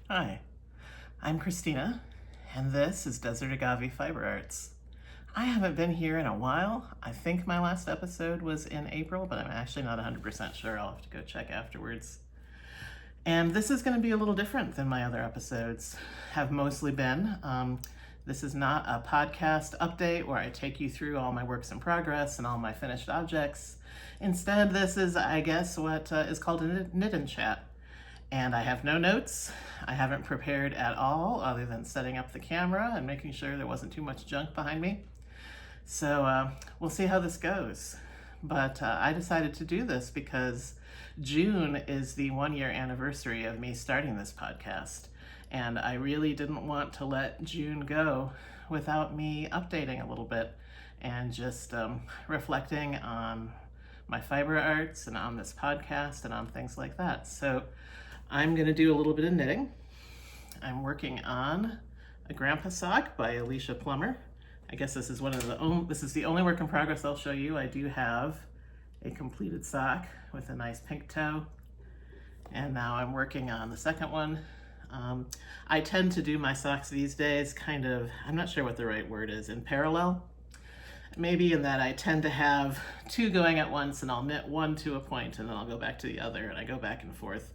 Hi, I'm Christina, and this is Desert Agave Fiber Arts. I haven't been here in a while. I think my last episode was in April, but I'm actually not 100% sure. I'll have to go check afterwards. And this is going to be a little different than my other episodes have mostly been. This is not a podcast update where I take you through all my works in progress and all my finished objects. Instead, this is, I guess, what is called a knit and chat. And I have no notes. I haven't prepared at all other than setting up the camera and making sure there wasn't too much junk behind me. So we'll see how this goes. But I decided to do this because June is the 1-year anniversary of me starting this podcast. And I really didn't want to let June go without me updating a little bit and just reflecting on my fiber arts and on this podcast and on things like that. So I'm going to do a little bit of knitting. I'm working on a grandpa sock by Alicia Plummer. I guess this is the only work in progress I'll show you. I do have a completed sock with a nice pink toe. And now I'm working on the second one. I tend to do my socks these days kind of, I'm not sure what the right word is, in parallel. Maybe in that I tend to have two going at once, and I'll knit one to a point and then I'll go back to the other, and I go back and forth.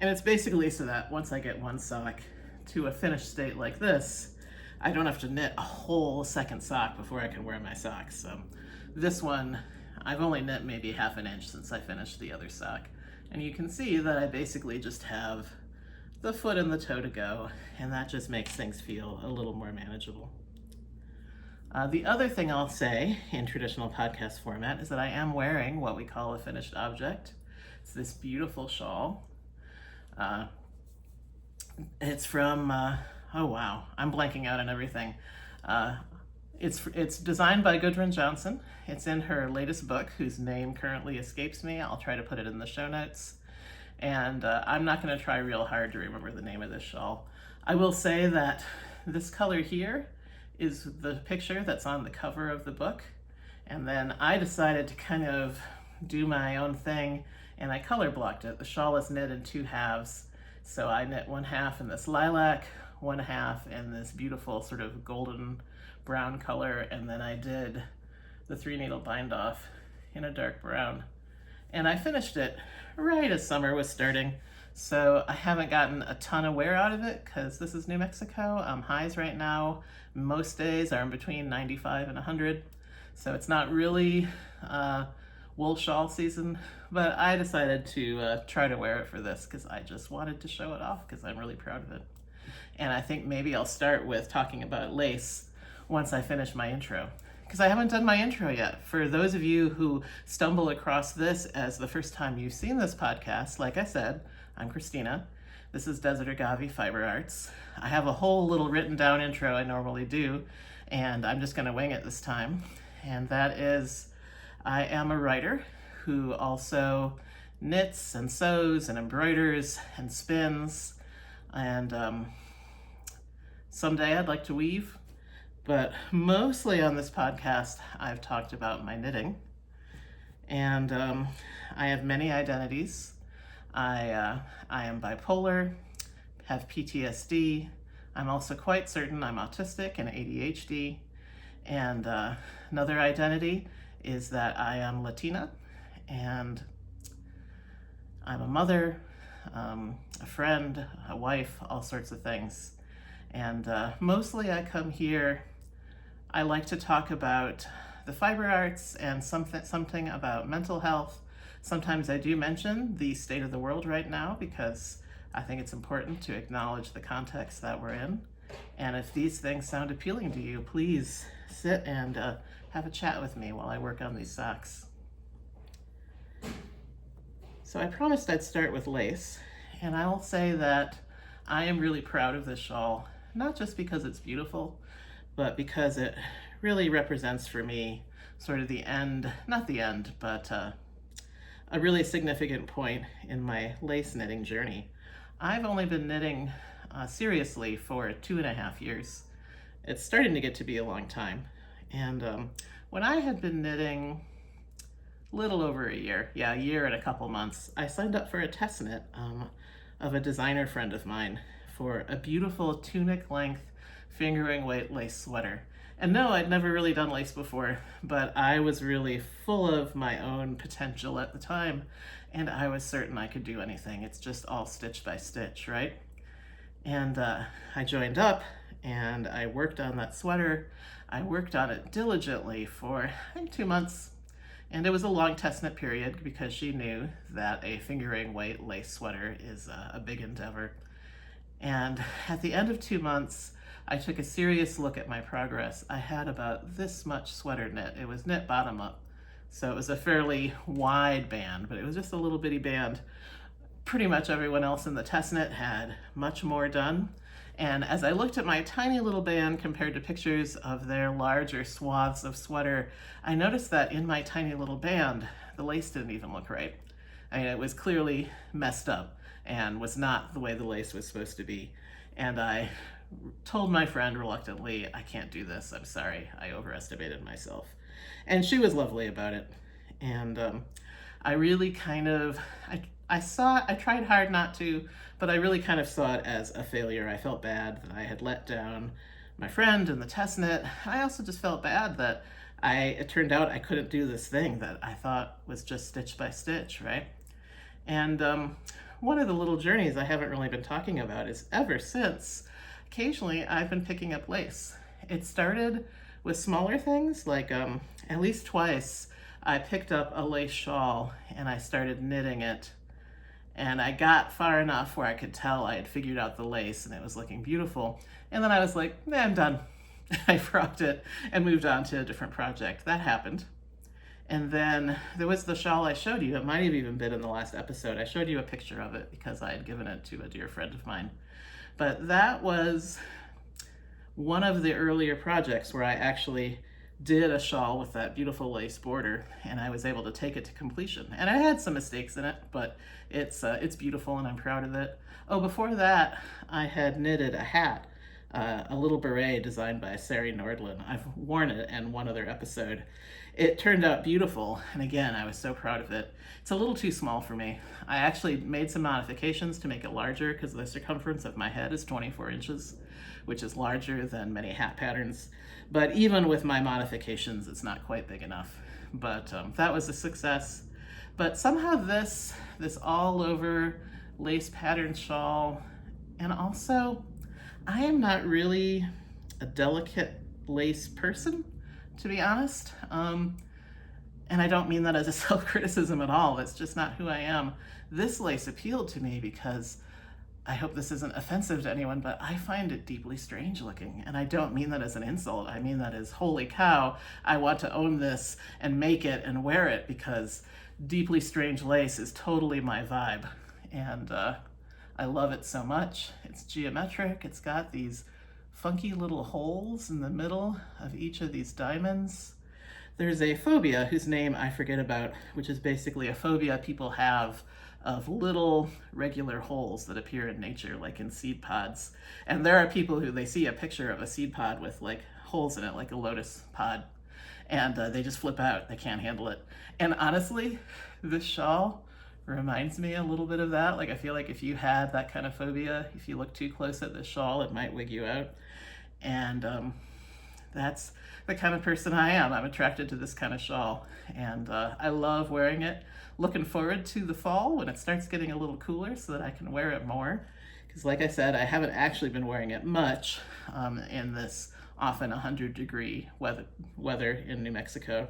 And it's basically so that once I get one sock to a finished state like this, I don't have to knit a whole second sock before I can wear my socks. So this one, I've only knit maybe half an inch since I finished the other sock. And you can see that I basically just have the foot and the toe to go, and that just makes things feel a little more manageable. The other thing I'll say in traditional podcast format is that I am wearing what we call a finished object. It's this beautiful shawl. It's from, oh wow, I'm blanking out on everything. It's designed by Gudrund Jameson. It's in her latest book, whose name currently escapes me. I'll try to put it in the show notes. And I'm not going to try real hard to remember the name of this shawl. I will say that this color here is the picture that's on the cover of the book. And then I decided to kind of do my own thing, and I color blocked it. The shawl is knit in 2 halves. So I knit 1 half in this lilac, 1 half in this beautiful sort of golden brown color, and then I did the 3-needle bind off in a dark brown. And I finished it right as summer was starting. So I haven't gotten a ton of wear out of it because this is New Mexico. Highs right now, most days are in between 95 and 100. So it's not really wool shawl season, but I decided to try to wear it for this because I just wanted to show it off because I'm really proud of it. And I think maybe I'll start with talking about lace once I finish my intro, because I haven't done my intro yet. For those of you who stumble across this as the first time you've seen this podcast, like I said, I'm Christina. This is Desert Agave Fiber Arts. I have a whole little written down intro I normally do, and I'm just going to wing it this time. And that is, I am a writer who also knits and sews and embroiders and spins, and someday I'd like to weave. But mostly on this podcast, I've talked about my knitting, and I have many identities. I am bipolar, have PTSD. I'm also quite certain I'm autistic and ADHD. And another identity is that I am Latina, and I'm a mother, a friend, a wife, all sorts of things. And mostly I come here, I like to talk about the fiber arts and something about mental health. Sometimes I do mention the state of the world right now because I think it's important to acknowledge the context that we're in. And if these things sound appealing to you, please sit and have a chat with me while I work on these socks. So I promised I'd start with lace, and I'll say that I am really proud of this shawl, not just because it's beautiful, but because it really represents for me sort of the end, not the end, but a really significant point in my lace knitting journey. I've only been knitting seriously for 2.5 years. It's starting to get to be a long time. And when I had been knitting a little over a year and a couple months, I signed up for a test knit of a designer friend of mine for a beautiful tunic length fingering weight lace sweater. And no, I'd never really done lace before, but I was really full of my own potential at the time, and I was certain I could do anything. It's just all stitch by stitch, right? And I joined up and I worked on that sweater. I worked on it diligently for, I think, 2 months. And it was a long test knit period because she knew that a fingering weight lace sweater is a big endeavor. And at the end of 2 months, I took a serious look at my progress. I had about this much sweater knit. It was knit bottom up. So it was a fairly wide band, but it was just a little bitty band. Pretty much everyone else in the test knit had much more done. And as I looked at my tiny little band compared to pictures of their larger swaths of sweater, I noticed that in my tiny little band, the lace didn't even look right. I mean, it was clearly messed up and was not the way the lace was supposed to be. And I told my friend reluctantly, I can't do this, I'm sorry, I overestimated myself. And she was lovely about it. And I really kind of, I tried hard not to, but I really kind of saw it as a failure. I felt bad that I had let down my friend in the test knit. I also just felt bad that it turned out I couldn't do this thing that I thought was just stitch by stitch, right? And one of the little journeys I haven't really been talking about is ever since, occasionally I've been picking up lace. It started with smaller things, like at least twice I picked up a lace shawl and I started knitting it. And I got far enough where I could tell I had figured out the lace and it was looking beautiful. And then I was like, I'm done. I dropped it and moved on to a different project. That happened. And then there was the shawl I showed you. It might have even been in the last episode. I showed you a picture of it because I had given it to a dear friend of mine. But that was one of the earlier projects where I actually did a shawl with that beautiful lace border, and I was able to take it to completion. And I had some mistakes in it, but it's beautiful and I'm proud of it. Oh, before that, I had knitted a hat, a little beret designed by Sari Nordlund. I've worn it in one other episode. It turned out beautiful, and again, I was so proud of it. It's a little too small for me. I actually made some modifications to make it larger because the circumference of my head is 24 inches, which is larger than many hat patterns. But even with my modifications, it's not quite big enough. But that was a success. But somehow this all over lace pattern shawl, and also I am not really a delicate lace person, to be honest. And I don't mean that as a self-criticism at all. It's just not who I am. This lace appealed to me because, I hope this isn't offensive to anyone, but I find it deeply strange looking. And I don't mean that as an insult. I mean that as, holy cow, I want to own this and make it and wear it because deeply strange lace is totally my vibe. And I love it so much. It's geometric. It's got these funky little holes in the middle of each of these diamonds. There's a phobia whose name I forget about, which is basically a phobia people have of little regular holes that appear in nature, like in seed pods. And there are people who, they see a picture of a seed pod with like holes in it, like a lotus pod, and they just flip out. They can't handle it. And honestly, this shawl reminds me a little bit of that. Like, I feel like if you had that kind of phobia, if you look too close at this shawl, it might wig you out. And that's the kind of person I am. I'm attracted to this kind of shawl, and I love wearing it. Looking forward to the fall when it starts getting a little cooler so that I can wear it more. Because like I said, I haven't actually been wearing it much in this often 100-degree weather in New Mexico,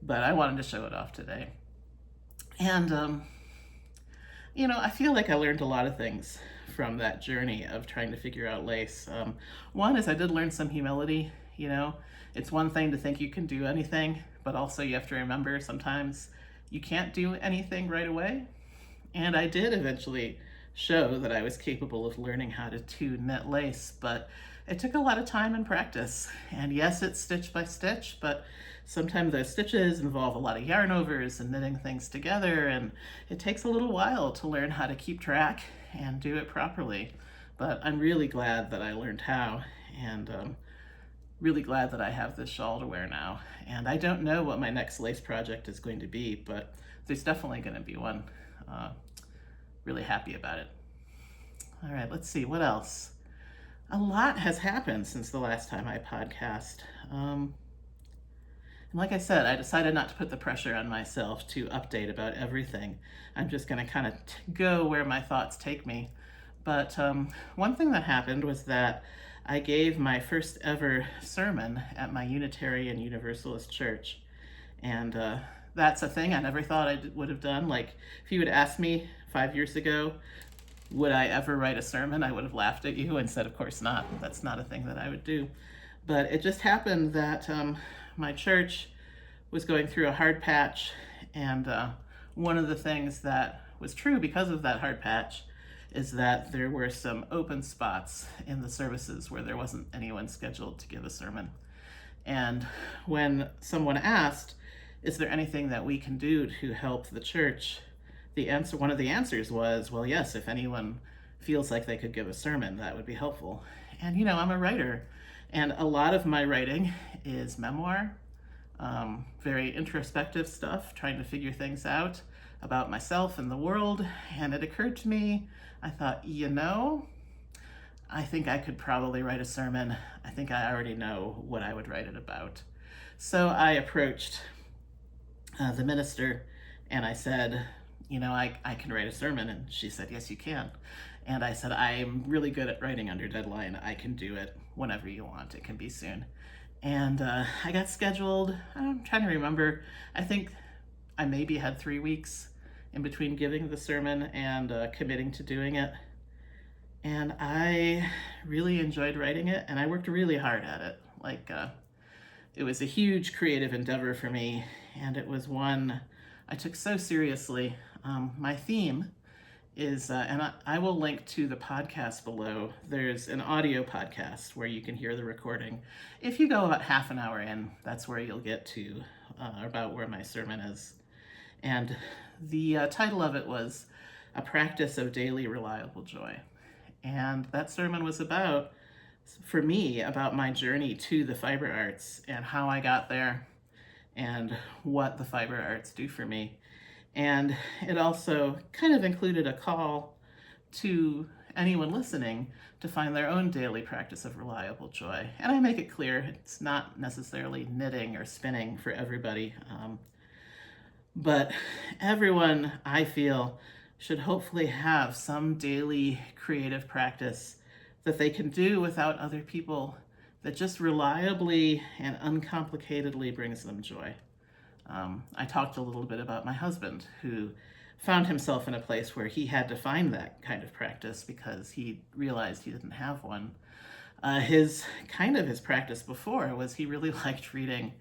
but I wanted to show it off today. And you know, I feel like I learned a lot of things from that journey of trying to figure out lace. One is I did learn some humility. You know, it's one thing to think you can do anything, but also you have to remember sometimes you can't do anything right away. And I did eventually show that I was capable of learning how to knit lace, but it took a lot of time and practice. And yes, it's stitch by stitch, but sometimes those stitches involve a lot of yarn overs and knitting things together, and it takes a little while to learn how to keep track and do it properly. But I'm really glad that I learned how, and really glad that I have this shawl to wear now. And I don't know what my next lace project is going to be, but there's definitely going to be one. Really happy about it. All right, let's see, what else? A lot has happened since the last time I podcast. And like I said, I decided not to put the pressure on myself to update about everything. I'm just going to kind of go where my thoughts take me. But one thing that happened was that I gave my first ever sermon at my Unitarian Universalist church. And that's a thing I never thought I would have done. Like, if you had asked me 5 years ago, would I ever write a sermon, I would have laughed at you and said, of course not. That's not a thing that I would do. But it just happened that my church was going through a hard patch, and one of the things that was true because of that hard patch is that there were some open spots in the services where there wasn't anyone scheduled to give a sermon. And when someone asked, is there anything that we can do to help the church? One of the answers was, well, yes, if anyone feels like they could give a sermon, that would be helpful. And I'm a writer, and a lot of my writing is memoir, very introspective stuff, trying to figure things out about myself and the world. And it occurred to me, I thought, I think I could probably write a sermon. I think I already know what I would write it about. So I approached the minister and I said, I can write a sermon. And she said, yes, you can. And I said, I'm really good at writing under deadline. I can do it whenever you want. It can be soon. And I got scheduled. I'm trying to remember. I think I maybe had 3 weeks in between giving the sermon and committing to doing it. And I really enjoyed writing it, and I worked really hard at it. It was a huge creative endeavor for me, and it was one I took so seriously. My theme is, and I will link to the podcast below. There's an audio podcast where you can hear the recording. If you go about half an hour in, that's where you'll get to about where my sermon is. And the title of it was A Practice of Daily Reliable Joy. And that sermon was for me, about my journey to the fiber arts and how I got there and what the fiber arts do for me. And it also kind of included a call to anyone listening to find their own daily practice of reliable joy. And I make it clear it's not necessarily knitting or spinning for everybody, but everyone, I feel, should hopefully have some daily creative practice that they can do without other people that just reliably and uncomplicatedly brings them joy. I talked a little bit about my husband, who found himself in a place where he had to find that kind of practice because he realized he didn't have one. His practice before was he really liked reading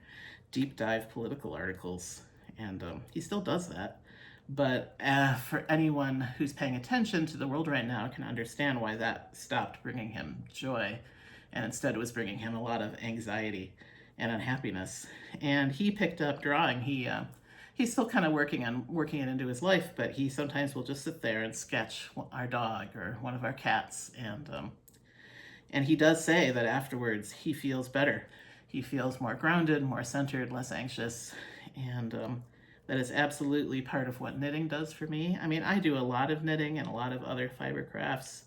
deep dive political articles, and he still does that. But for anyone who's paying attention to the world right now can understand why that stopped bringing him joy, and instead was bringing him a lot of anxiety and unhappiness. And he picked up drawing. He's still kind of working it into his life, but he sometimes will just sit there and sketch our dog or one of our cats. And he does say that afterwards he feels better. He feels more grounded, more centered, less anxious, and that is absolutely part of what knitting does for me. I mean, I do a lot of knitting and a lot of other fiber crafts,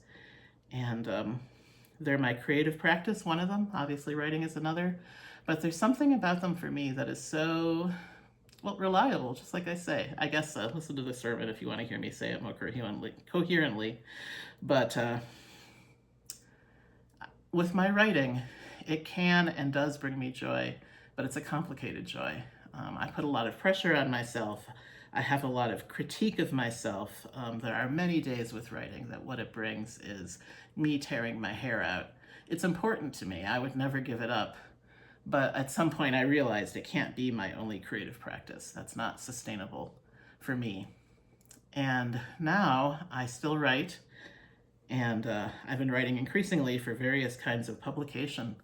and they're my creative practice, one of them. Obviously, writing is another. But there's something about them for me that is so, reliable, just like I say. I guess listen to the sermon if you want to hear me say it more coherently. But with my writing, it can and does bring me joy, but it's a complicated joy. I put a lot of pressure on myself. I have a lot of critique of myself. There are many days with writing that what it brings is me tearing my hair out. It's important to me. I would never give it up. But at some point I realized it can't be my only creative practice. That's not sustainable for me. And now I still write, and I've been writing increasingly for various kinds of publication.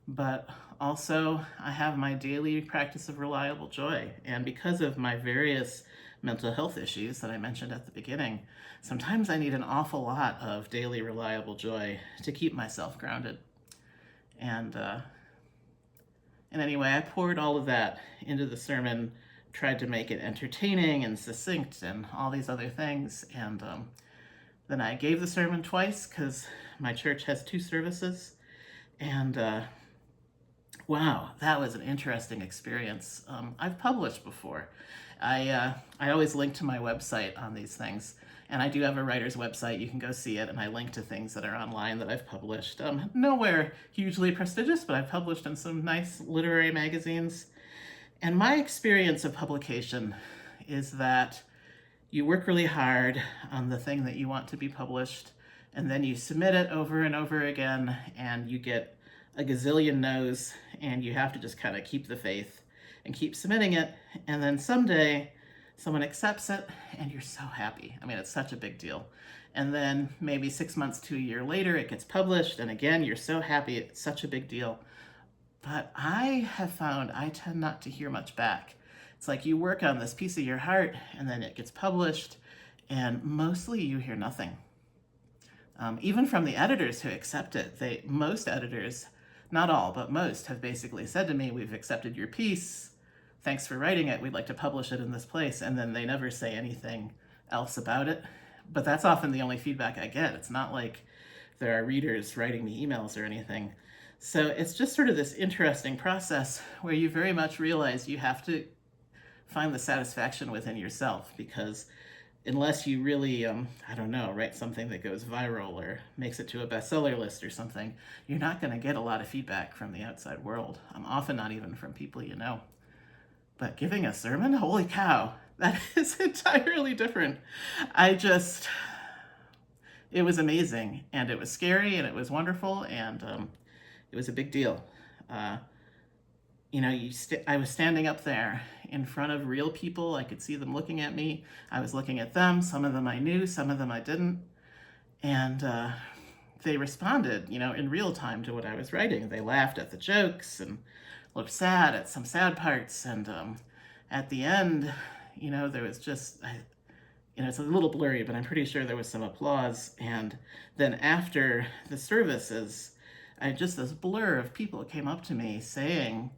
But also I have my daily practice of reliable joy. And because of my various mental health issues that I mentioned at the beginning, sometimes I need an awful lot of daily reliable joy to keep myself grounded. And anyway, I poured all of that into the sermon, tried to make it entertaining and succinct and all these other things. And Then I gave the sermon twice because my church has 2 services. And wow, that was an interesting experience. I've published before. I always link to my website on these things. And I do have a writer's website. You can go see it. And I link to things that are online that I've published. Nowhere hugely prestigious, but I've published in some nice literary magazines. And my experience of publication is that you work really hard on the thing that you want to be published, and then you submit it over and over again, and you get a gazillion no's, and you have to just kind of keep the faith and keep submitting it, and then someday someone accepts it, and you're so happy. I mean, it's such a big deal. And then maybe 6 months to a year later, it gets published, and again, you're so happy, it's such a big deal. But I have found I tend not to hear much back. It's like you work on this piece of your heart, and then it gets published, and mostly you hear nothing. Even from the editors who accept it, most editors, not all, but most, have basically said to me, we've accepted your piece, thanks for writing it, we'd like to publish it in this place, and then they never say anything else about it. But that's often the only feedback I get. It's not like there are readers writing me emails or anything. So it's just sort of this interesting process where you very much realize you have to find the satisfaction within yourself, because unless you really, I don't know, write something that goes viral or makes it to a bestseller list or something, you're not going to get a lot of feedback from the outside world. Often not even from people you know. But giving a sermon, holy cow, that is entirely different. It was amazing, and it was scary, and it was wonderful, and it was a big deal. I was standing up there in front of real people. I could see them looking at me. I was looking at them. Some of them I knew, some of them I didn't. And they responded, in real time to what I was writing. They laughed at the jokes and looked sad at some sad parts. And at the end, there was just, it's a little blurry, but I'm pretty sure there was some applause. And then after the services, just this blur of people came up to me saying,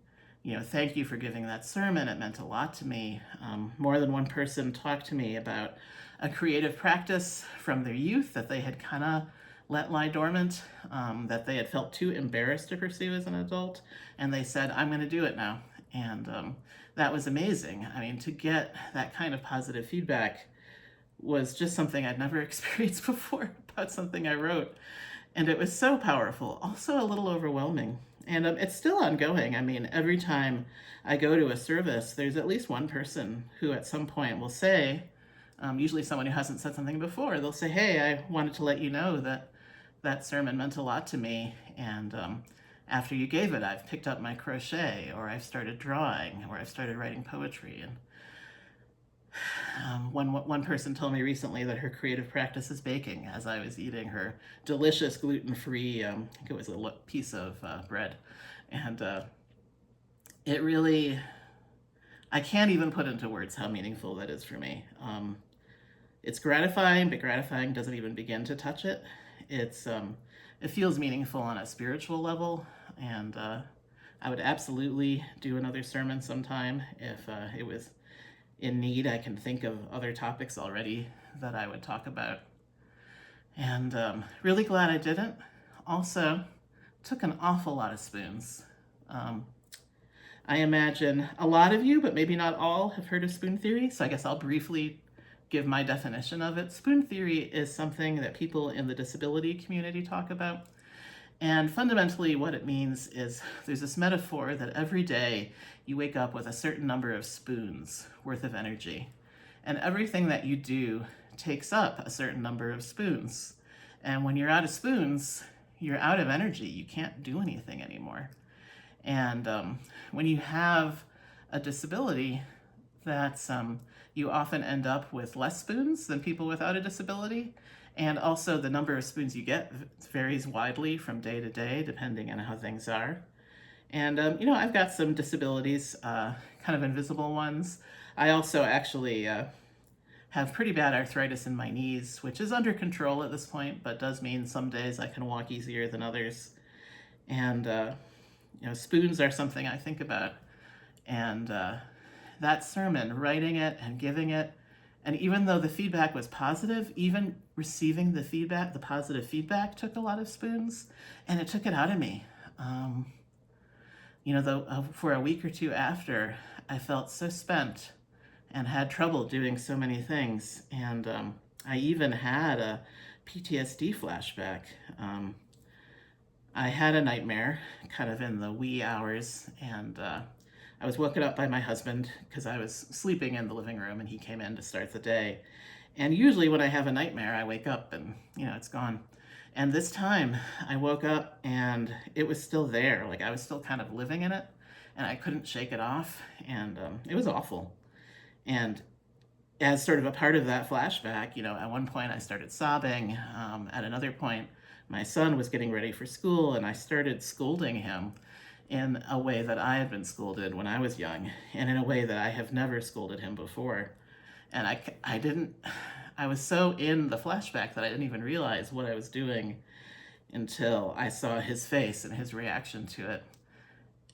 thank you for giving that sermon. It meant a lot to me. More than one person talked to me about a creative practice from their youth that they had kind of let lie dormant, that they had felt too embarrassed to pursue as an adult. And they said, I'm going to do it now. And that was amazing. I mean, to get that kind of positive feedback was just something I'd never experienced before about something I wrote. And it was so powerful, also a little overwhelming. And it's still ongoing. I mean, every time I go to a service, there's at least one person who at some point will say, usually someone who hasn't said something before, they'll say, hey, I wanted to let you know that that sermon meant a lot to me. And after you gave it, I've picked up my crochet, or I've started drawing, or I've started writing poetry. And one person told me recently that her creative practice is baking, as I was eating her delicious gluten-free, I think it was a piece of bread. And it really, I can't even put into words how meaningful that is for me. It's gratifying, but gratifying doesn't even begin to touch it. It feels meaningful on a spiritual level, and I would absolutely do another sermon sometime if it was in need. I can think of other topics already that I would talk about. And really glad I didn't. Also, took an awful lot of spoons. I imagine a lot of you, but maybe not all, have heard of spoon theory, so I guess I'll briefly give my definition of it. Spoon theory is something that people in the disability community talk about. And fundamentally what it means is there's this metaphor that every day you wake up with a certain number of spoons worth of energy. And everything that you do takes up a certain number of spoons. And when you're out of spoons, you're out of energy. You can't do anything anymore. And when you have a disability, that's you often end up with less spoons than people without a disability. And also the number of spoons you get varies widely from day to day, depending on how things are. And, I've got some disabilities, kind of invisible ones. I also actually have pretty bad arthritis in my knees, which is under control at this point, but does mean some days I can walk easier than others. And, spoons are something I think about. And that sermon, writing it and giving it, And even though the feedback was positive, even receiving the positive feedback took a lot of spoons, and it took it out of me. Though for a week or two after, I felt so spent and had trouble doing so many things. And I even had a PTSD flashback. I had a nightmare kind of in the wee hours, and I was woken up by my husband because I was sleeping in the living room and he came in to start the day. And usually when I have a nightmare, I wake up and, it's gone. And this time I woke up and it was still there. Like I was still kind of living in it and I couldn't shake it off. And it was awful. And as sort of a part of that flashback, at one point I started sobbing. At another point, my son was getting ready for school and I started scolding him in a way that I had been scolded when I was young and in a way that I have never scolded him before. And I was so in the flashback that I didn't even realize what I was doing until I saw his face and his reaction to it.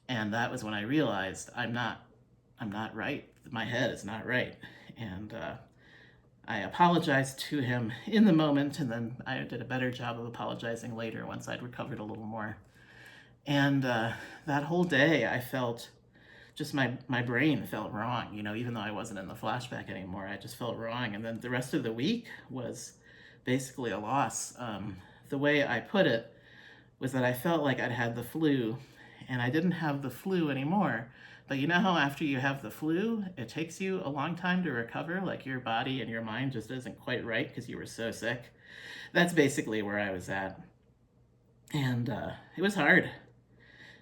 And that was when I realized I'm not right. My head is not right. And I apologized to him in the moment, and then I did a better job of apologizing later once I'd recovered a little more. And that whole day I felt just my brain felt wrong, even though I wasn't in the flashback anymore. I just felt wrong. And then the rest of the week was basically a loss. The way I put it was that I felt like I'd had the flu, and I didn't have the flu anymore. But you know how after you have the flu, it takes you a long time to recover? Like your body and your mind just isn't quite right because you were so sick. That's basically where I was at. And it was hard.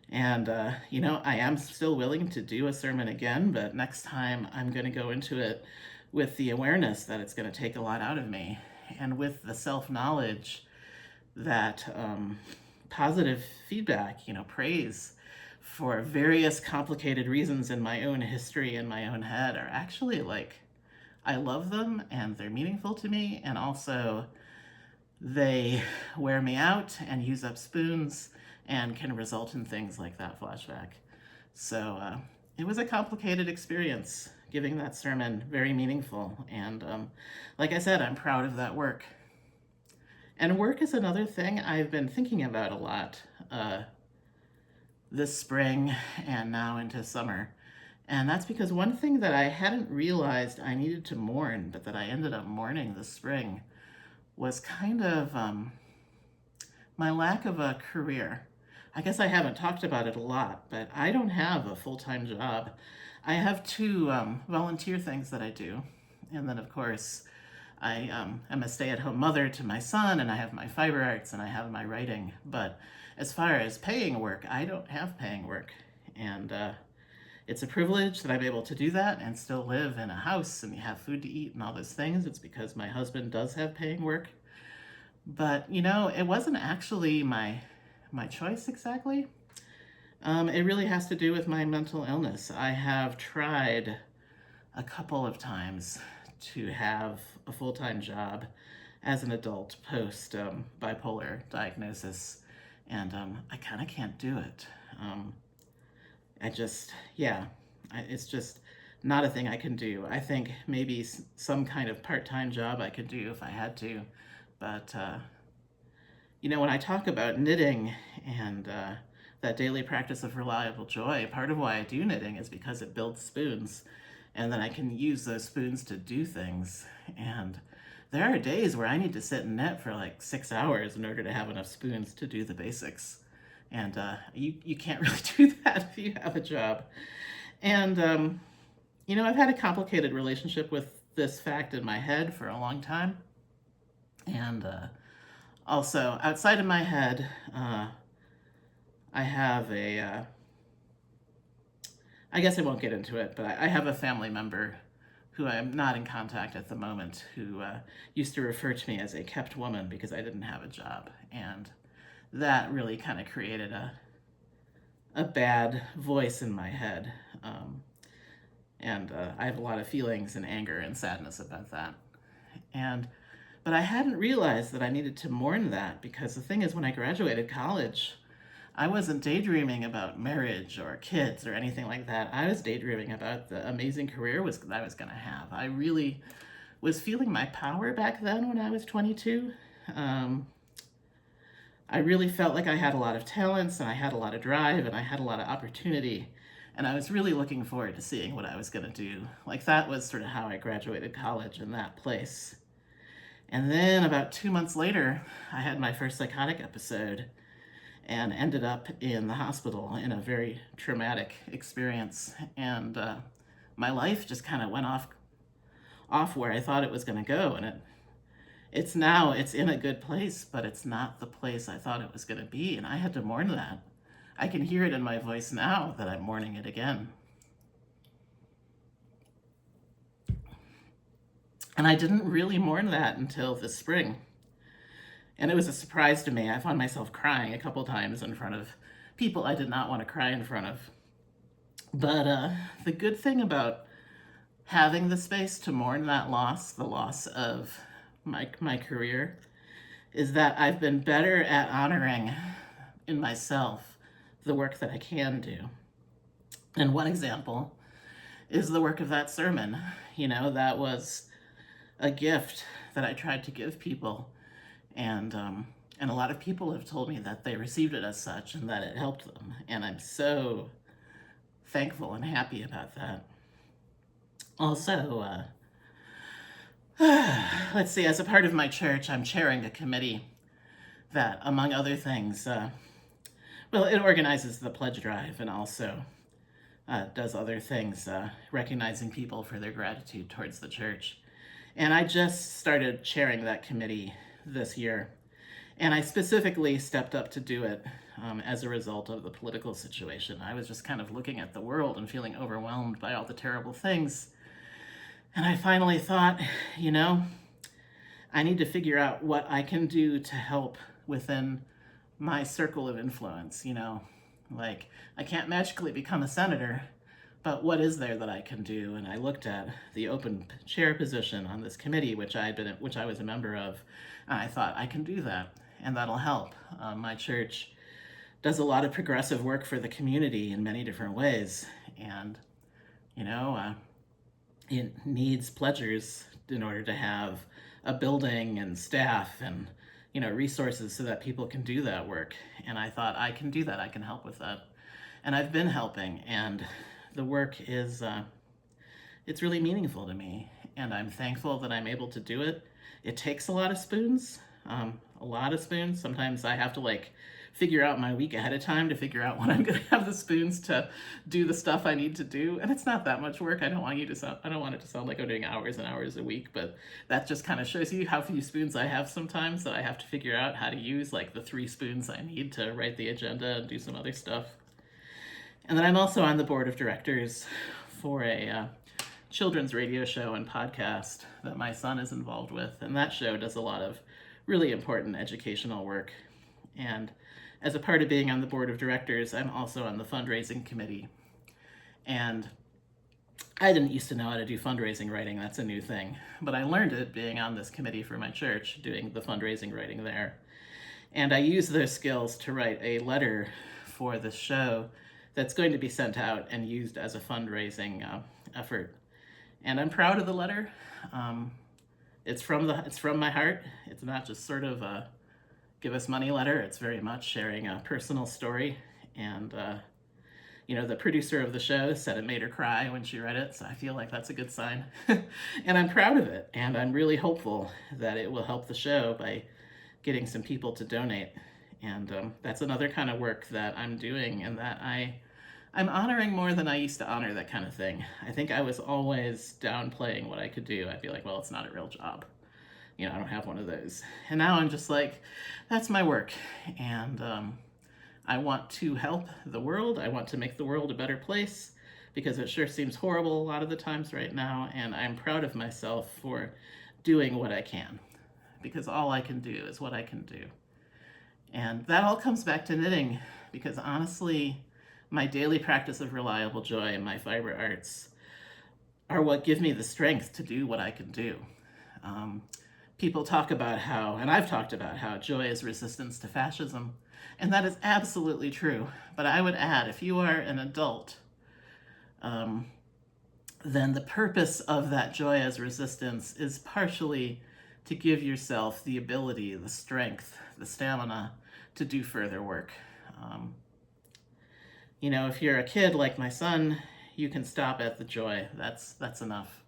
And, I am still willing to do a sermon again, but next time I'm going to go into it with the awareness that it's going to take a lot out of me, and with the self-knowledge that positive feedback, praise for various complicated reasons in my own history and my own head are actually I love them and they're meaningful to me, and also they wear me out and use up spoons and can result in things like that flashback. So it was a complicated experience giving that sermon, very meaningful. And like I said, I'm proud of that work. And work is another thing I've been thinking about a lot this spring and now into summer. And that's because one thing that I hadn't realized I needed to mourn, but that I ended up mourning this spring, was kind of my lack of a career. I guess I haven't talked about it a lot, but I don't have a full-time job. I have two volunteer things that I do. And then, of course, I am a stay-at-home mother to my son, and I have my fiber arts, and I have my writing. But as far as paying work, I don't have paying work. And it's a privilege that I'm able to do that and still live in a house and have food to eat and all those things. It's because my husband does have paying work. But, it wasn't actually my choice exactly. It really has to do with my mental illness. I have tried a couple of times to have a full-time job as an adult post bipolar diagnosis, and I kind of can't do it. It's just not a thing I can do. I think maybe some kind of part-time job I could do if I had to, but when I talk about knitting and that daily practice of reliable joy, part of why I do knitting is because it builds spoons, and then I can use those spoons to do things. And there are days where I need to sit and knit for 6 hours in order to have enough spoons to do the basics. And you can't really do that if you have a job. And, I've had a complicated relationship with this fact in my head for a long time. And also, outside of my head, I have I guess I won't get into it, but I have a family member who I'm not in contact at the moment, who used to refer to me as a kept woman because I didn't have a job. And that really kind of created a bad voice in my head. I have a lot of feelings and anger and sadness about that. But I hadn't realized that I needed to mourn that, because the thing is, when I graduated college, I wasn't daydreaming about marriage or kids or anything like that. I was daydreaming about the amazing career that I was going to have. I really was feeling my power back then when I was 22. I really felt like I had a lot of talents and I had a lot of drive and I had a lot of opportunity. And I was really looking forward to seeing what I was going to do. Like, that was sort of how I graduated college, in that place. And then about 2 months later, I had my first psychotic episode and ended up in the hospital in a very traumatic experience. And my life just kind of went off where I thought it was going to go. And it's in a good place, but it's not the place I thought it was going to be. And I had to mourn that. I can hear it in my voice now that I'm mourning it again. And I didn't really mourn that until this spring. And it was a surprise to me. I found myself crying a couple times in front of people I did not want to cry in front of. But the good thing about having the space to mourn that loss, the loss of my career, is that I've been better at honoring in myself the work that I can do. And one example is the work of that sermon. That was a gift that I tried to give people. And a lot of people have told me that they received it as such and that it helped them. And I'm so thankful and happy about that. Also, let's see, as a part of my church, I'm chairing a committee that, among other things, it organizes the pledge drive and also does other things, recognizing people for their gratitude towards the church. And I just started chairing that committee this year. And I specifically stepped up to do it as a result of the political situation. I was just kind of looking at the world and feeling overwhelmed by all the terrible things. And I finally thought, I need to figure out what I can do to help within my circle of influence. Like, I can't magically become a senator, but what is there that I can do? And I looked at the open chair position on this committee, which I was a member of, and I thought, I can do that, and that'll help. My church does a lot of progressive work for the community in many different ways, and it needs pledgers in order to have a building and staff and resources so that people can do that work. And I thought, I can do that, I can help with that. And I've been helping, and the work is, it's really meaningful to me, and I'm thankful that I'm able to do it. It takes a lot of spoons, Sometimes I have to figure out my week ahead of time to figure out when I'm going to have the spoons to do the stuff I need to do. And it's not that much work. I don't want it to sound like I'm doing hours and hours a week, but that just kind of shows you how few spoons I have sometimes, that I have to figure out how to use the 3 spoons I need to write the agenda and do some other stuff. And then I'm also on the board of directors for a children's radio show and podcast that my son is involved with. And that show does a lot of really important educational work. And as a part of being on the board of directors, I'm also on the fundraising committee. And I didn't used to know how to do fundraising writing. That's a new thing. But I learned it being on this committee for my church, doing the fundraising writing there. And I use those skills to write a letter for the show that's going to be sent out and used as a fundraising effort. And I'm proud of the letter. It's from my heart. It's not just sort of a give us money letter. It's very much sharing a personal story. And the producer of the show said it made her cry when she read it, so I feel like that's a good sign. And I'm proud of it, and I'm really hopeful that it will help the show by getting some people to donate. And that's another kind of work that I'm doing, and that I'm honoring more than I used to honor that kind of thing. I think I was always downplaying what I could do. I'd be like, well, it's not a real job. I don't have one of those. And now I'm just like, that's my work. And I want to help the world. I want to make the world a better place, because it sure seems horrible a lot of the times right now. And I'm proud of myself for doing what I can, because all I can do is what I can do. And that all comes back to knitting, because honestly, my daily practice of reliable joy and my fiber arts are what give me the strength to do what I can do. People talk about how, and I've talked about how, joy is resistance to fascism, and that is absolutely true. But I would add, if you are an adult then the purpose of that joy as resistance is partially to give yourself the ability, the strength, the stamina to do further work. If you're a kid like my son, you can stop at the joy. That's enough.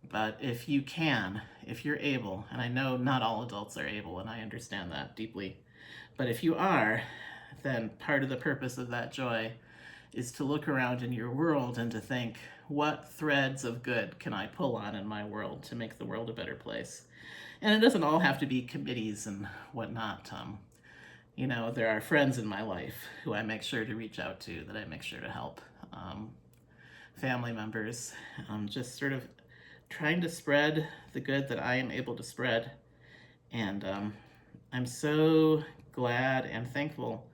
But if you're able, and I know not all adults are able, and I understand that deeply, but if you are, then part of the purpose of that joy is to look around in your world and to think, what threads of good can I pull on in my world to make the world a better place? And it doesn't all have to be committees and whatnot. There are friends in my life who I make sure to reach out to, that I make sure to help. Family members, just sort of trying to spread the good that I am able to spread. And I'm so glad and thankful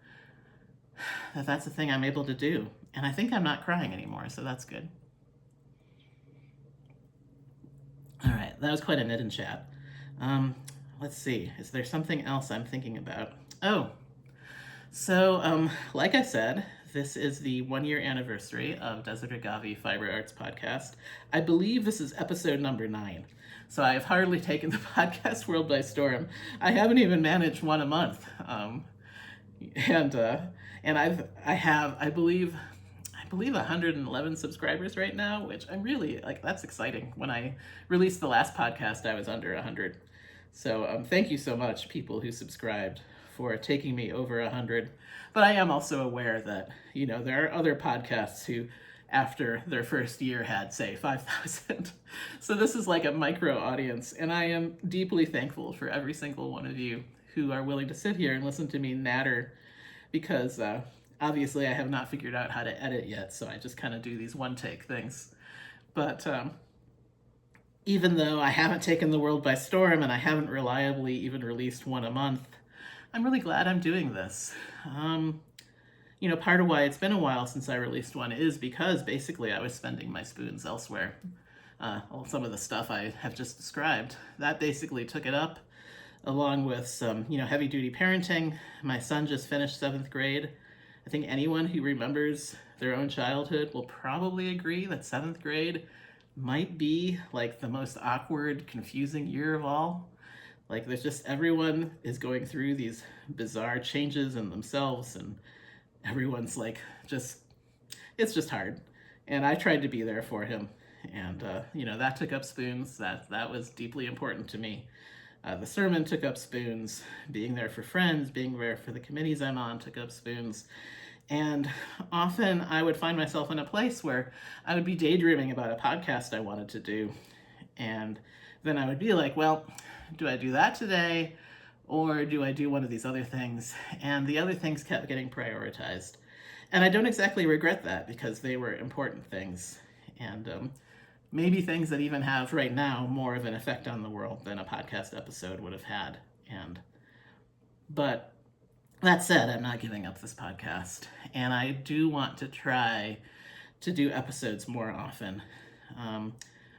that that's the thing I'm able to do. And I think I'm not crying anymore, so that's good. All right, that was quite a knit and chat. Let's see, is there something else I'm thinking about? Oh, so like I said, this is the 1-year anniversary of Desert Agave Fiber Arts Podcast. I believe this is episode number 9. So I have hardly taken the podcast world by storm. I haven't even managed one a month. And I believe 111 subscribers right now, which I'm really, that's exciting. When I released the last podcast, I was under 100. So thank you so much, people who subscribed, for taking me over 100. But I am also aware that, there are other podcasts who, after their first year, had, say, 5,000. So this is like a micro audience, and I am deeply thankful for every single one of you who are willing to sit here and listen to me natter, because obviously I have not figured out how to edit yet, so I just kind of do these one-take things. But even though I haven't taken the world by storm and I haven't reliably even released one a month, I'm really glad I'm doing this. Part of why it's been a while since I released one is because basically I was spending my spoons elsewhere. Some of the stuff I have just described, that basically took it up, along with some, heavy-duty parenting. My son just finished 7th grade. I think anyone who remembers their own childhood will probably agree that 7th grade might be like the most awkward, confusing year of all. There's just, everyone is going through these bizarre changes in themselves, and everyone's it's just hard. And I tried to be there for him. And, that took up spoons. That was deeply important to me. The sermon took up spoons. Being there for friends, being there for the committees I'm on took up spoons. And often I would find myself in a place where I would be daydreaming about a podcast I wanted to do. And then I would be like, well, do I do that today? Or do I do one of these other things? And the other things kept getting prioritized. And I don't exactly regret that, because they were important things. And maybe things that even have right now more of an effect on the world than a podcast episode would have had. But that said, I'm not giving up this podcast. And I do want to try to do episodes more often. I'm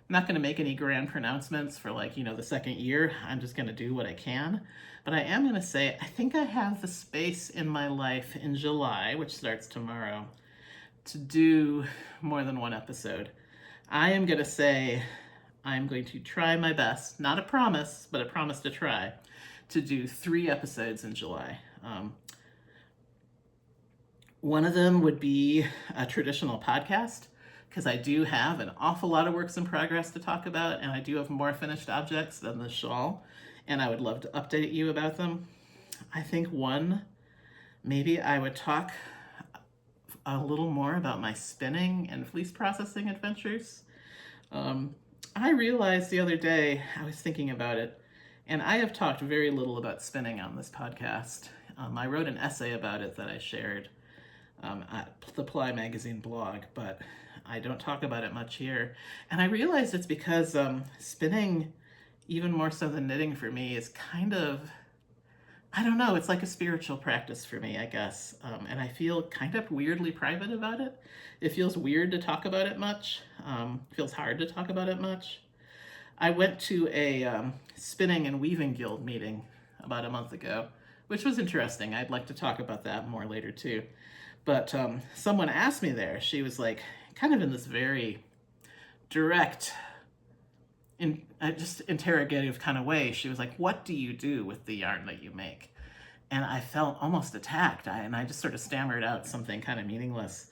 not going to make any grand pronouncements for the second year. I'm just going to do what I can. But I am going to say, I think I have the space in my life in July, which starts tomorrow, to do more than one episode. I am going to say I'm going to try my best, not a promise, but a promise to try, to do 3 episodes in July. One of them would be a traditional podcast, because I do have an awful lot of works in progress to talk about, and I do have more finished objects than the shawl, and I would love to update you about them. I think maybe I would talk a little more about my spinning and fleece processing adventures. I realized the other day, I was thinking about it, and I have talked very little about spinning on this podcast. I wrote an essay about it that I shared at the Ply Magazine blog, but I don't talk about it much here. And I realized it's because spinning, even more so than knitting for me, is kind of, I don't know, it's like a spiritual practice for me, I guess. And I feel kind of weirdly private about it. It feels weird to talk about it much. It feels hard to talk about it much. I went to a spinning and weaving guild meeting about a month ago, which was interesting. I'd like to talk about that more later too. But someone asked me there, she was kind of in this very direct, just interrogative kind of way. She was like, what do you do with the yarn that you make? And I felt almost attacked. And I just sort of stammered out something kind of meaningless.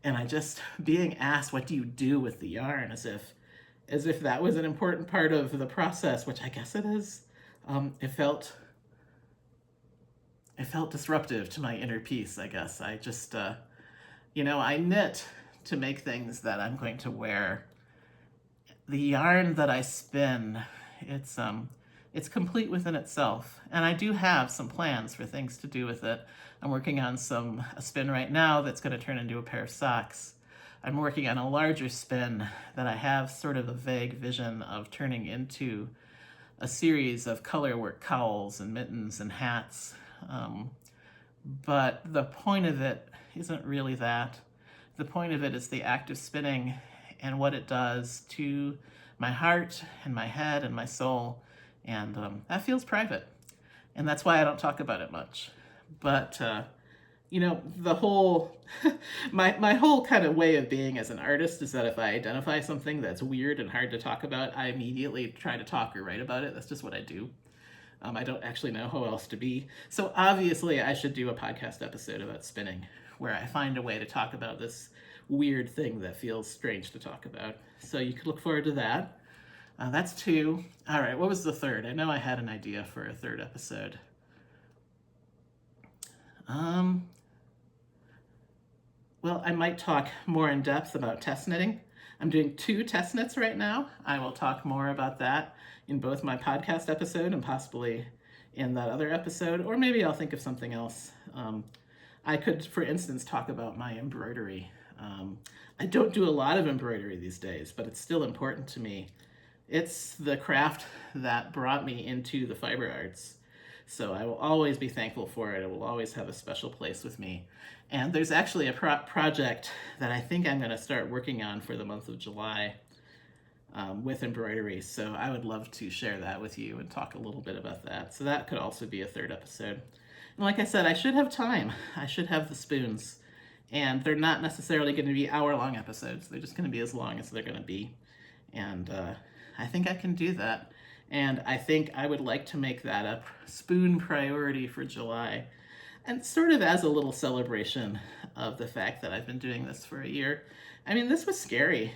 And I just, being asked, what do you do with the yarn? As if that was an important part of the process, which I guess it is. It felt disruptive to my inner peace, I guess. I just, I knit to make things that I'm going to wear. The yarn that I spin, it's complete within itself. And I do have some plans for things to do with it. I'm working on a spin right now that's going to turn into a pair of socks. I'm working on a larger spin that I have sort of a vague vision of turning into a series of color work cowls and mittens and hats. But the point of it isn't really that. The point of it is the act of spinning and what it does to my heart and my head and my soul. And that feels private. And that's why I don't talk about it much. But, the whole, my whole kind of way of being as an artist is that if I identify something that's weird and hard to talk about, I immediately try to talk or write about it. That's just what I do. I don't actually know how else to be. So obviously I should do a podcast episode about spinning where I find a way to talk about this weird thing that feels strange to talk about. So you could look forward to that. That's 2. All right, what was the 3rd? I know I had an idea for a 3rd episode. Well, I might talk more in depth about test knitting. I'm doing 2 test knits right now. I will talk more about that in both my podcast episode and possibly in that other episode, or maybe I'll think of something else. I could, for instance, talk about my embroidery. I don't do a lot of embroidery these days, but it's still important to me. It's the craft that brought me into the fiber arts. So I will always be thankful for it. It will always have a special place with me. And there's actually a project that I think I'm going to start working on for the month of July with embroidery. So I would love to share that with you and talk a little bit about that. So that could also be a 3rd episode. And like I said, I should have time. I should have the spoons. And they're not necessarily going to be hour-long episodes. They're just going to be as long as they're going to be. And I think I can do that. And I think I would like to make that a spoon priority for July. And sort of as a little celebration of the fact that I've been doing this for a year. I mean, this was scary.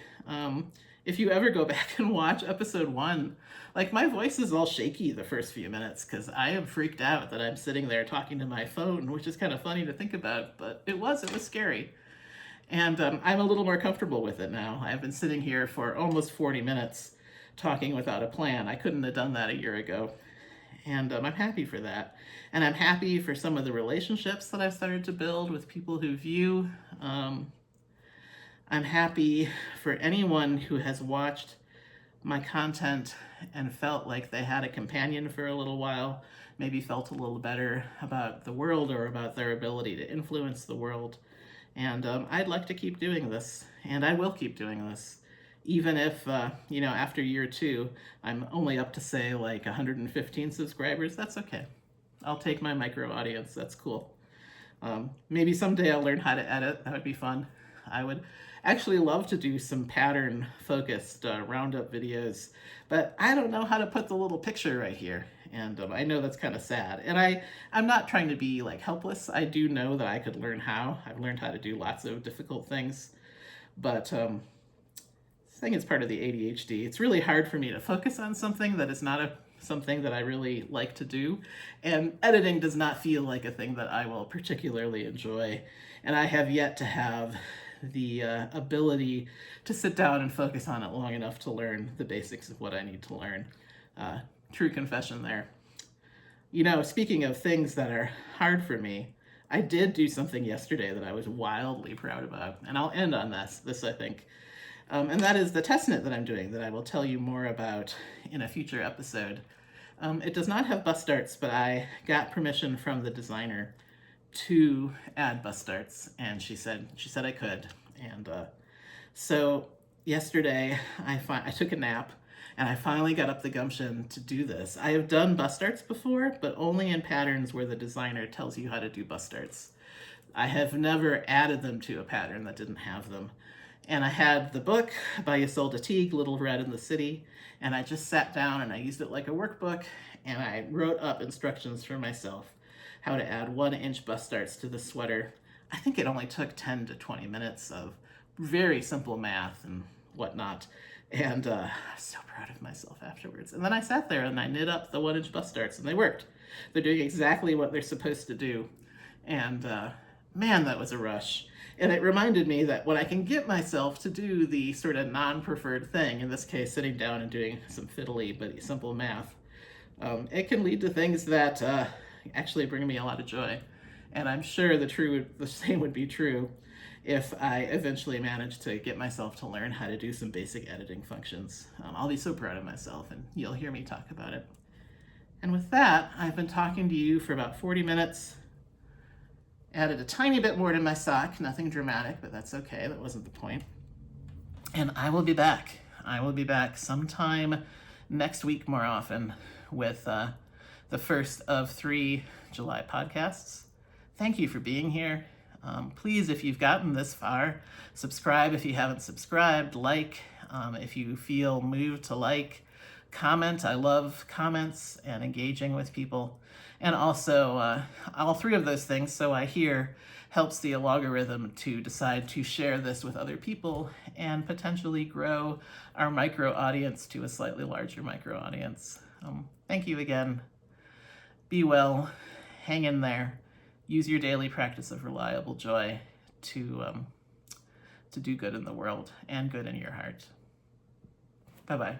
If you ever go back and watch episode 1, like my voice is all shaky the first few minutes because I am freaked out that I'm sitting there talking to my phone, which is kind of funny to think about, but it was scary. And I'm a little more comfortable with it now. I've been sitting here for almost 40 minutes talking without a plan. I couldn't have done that a year ago. And I'm happy for that. And I'm happy for some of the relationships that I've started to build with people who view. I'm happy for anyone who has watched my content and felt like they had a companion for a little while, maybe felt a little better about the world or about their ability to influence the world. And I'd like to keep doing this, and I will keep doing this. Even if, after year 2, I'm only up to, say, like 115 subscribers, that's okay. I'll take my micro audience, that's cool. Maybe someday I'll learn how to edit, that would be fun. I would actually love to do some pattern-focused roundup videos, but I don't know how to put the little picture right here. And I know that's kind of sad. And I'm not trying to be like helpless. I do know that I could learn how. I've learned how to do lots of difficult things, but I think it's part of the ADHD. It's really hard for me to focus on something that is not something that I really like to do. And editing does not feel like a thing that I will particularly enjoy. And I have yet to have the ability to sit down and focus on it long enough to learn the basics of what I need to learn. True confession there. Speaking of things that are hard for me, I did do something yesterday that I was wildly proud about. And I'll end on this I think. And that is the test knit that I'm doing that I will tell you more about in a future episode. It does not have bust darts, but I got permission from the designer to add bust darts, and she said I could. And so yesterday I took a nap, and I finally got up the gumption to do this. I have done bust darts before, but only in patterns where the designer tells you how to do bust darts. I have never added them to a pattern that didn't have them. And I had the book by Isolde Teague, Little Red in the City, and I just sat down and I used it like a workbook, and I wrote up instructions for myself how to add 1-inch bust darts to the sweater. I think it only took 10 to 20 minutes of very simple math and whatnot. And I was so proud of myself afterwards. And then I sat there and I knit up the 1-inch bust darts, and they worked. They're doing exactly what they're supposed to do. And man, that was a rush. And it reminded me that when I can get myself to do the sort of non-preferred thing, in this case, sitting down and doing some fiddly but simple math, it can lead to things that actually bring me a lot of joy. And I'm sure the same would be true if I eventually manage to get myself to learn how to do some basic editing functions. I'll be so proud of myself, and you'll hear me talk about it. And with that, I've been talking to you for about 40 minutes. Added a tiny bit more to my sock, nothing dramatic, but that's okay, that wasn't the point. And I will be back. I will be back sometime next week more often with the first of 3 July podcasts. Thank you for being here. Please, if you've gotten this far, subscribe if you haven't subscribed, like if you feel moved to like, comment. I love comments and engaging with people. And also, all 3 of those things, so I hear, helps the algorithm to decide to share this with other people and potentially grow our micro audience to a slightly larger micro audience. Thank you again. Be well. Hang in there. Use your daily practice of reliable joy to do good in the world and good in your heart. Bye-bye.